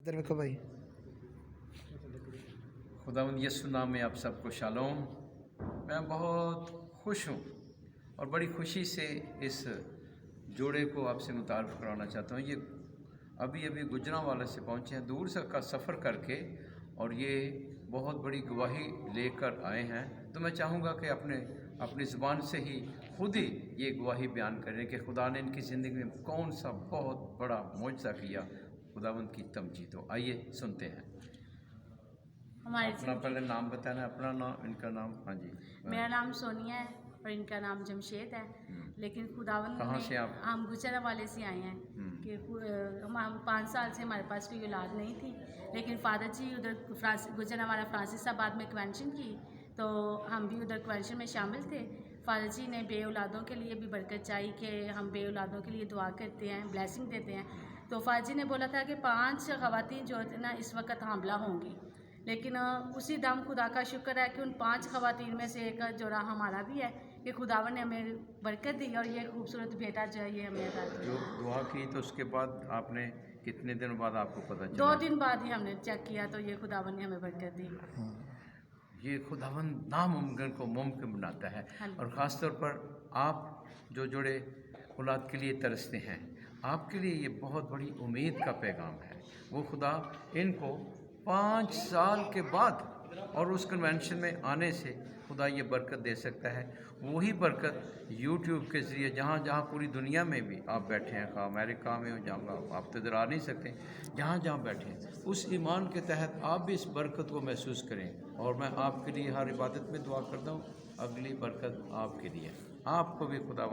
इधर देखो भाई। खुदावंद यीशु नाम में आप सबको शालोम। मैं बहुत खुश हूँ और बड़ी खुशी से इस जोड़े को आपसे मुतारफ़ कराना चाहता हूँ। ये अभी अभी गुजरांवाला से पहुँचे हैं, दूर से का सफ़र करके, और ये बहुत बड़ी गवाही लेकर आए हैं। तो मैं चाहूँगा कि अपनी ज़ुबान से ही खुद ही ये गवाही बयान करें कि खुदा ने इनकी ज़िंदगी में कौन सा बहुत बड़ा मोजज़ा किया। खुदावंद की तमजीद हो। आइए सुनते हैं। अपना पहले नाम बताना, अपना नाम, इनका नाम। हाँ जी। मेरा नाम सोनिया है और इनका नाम जमशेद है। लेकिन खुदावंद कहाँ से ने, आप? हम गुजरांवाले से आए हैं कि हम 5 साल से हमारे पास कोई औलाद नहीं थी, लेकिन फादर जी उधर गुजरांवाला फ्रांसिसाबाद में कन्वेंशन की, तो हम भी उधर कन्वेंशन में शामिल थे। फादर जी ने बे औलादों के लिए भी बरकत चाहिए कि हम बे औलादों के लिए दुआ करते हैं, ब्लेसिंग देते हैं। तो फादर जी ने बोला था कि 5 ख़वातीन जो है ना इस वक्त हामला होंगी, लेकिन उसी दम खुदा का शुक्र है कि उन 5 ख़वातीन में से एक जोड़ा हमारा भी है कि खुदावन ने हमें बरकत दी और ये खूबसूरत बेटा जो है ये हमें अता किया। जो दुआ की तो उसके बाद आपने कितने दिन बाद आपको पता चला? 2 दिन बाद ही हमने चेक किया तो ये खुदावन ने हमें बरकत दी। ये खुदावंद नामुमकिन को मुमकिन बनाता है। और ख़ास तौर पर आप जो जुड़े औलाद के लिए तरसते हैं, आपके लिए ये बहुत बड़ी उम्मीद का पैगाम है। वो खुदा इनको 5 साल के बाद और उस कन्वेंशन में आने से खुदा ये बरकत दे सकता है। वही बरकत यूट्यूब के ज़रिए जहाँ जहाँ पूरी दुनिया में भी आप बैठे हैं, खा अमेरिका में हो, जहाँ आप तो इधर आ नहीं सकते, जहाँ जहाँ बैठे हैं, उस ईमान के तहत आप भी इस बरकत को महसूस करें। और मैं आपके लिए हर इबादत में दुआ करता हूँ, अगली बरकत आपके लिए। आपको भी खुदा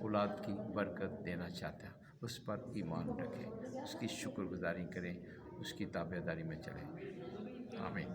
औलाद की बरकत देना चाहता है। उस पर ईमान रखें, उसकी शुक्रगुजारी करें, उसकी ताबेदारी में चलें। आमीन।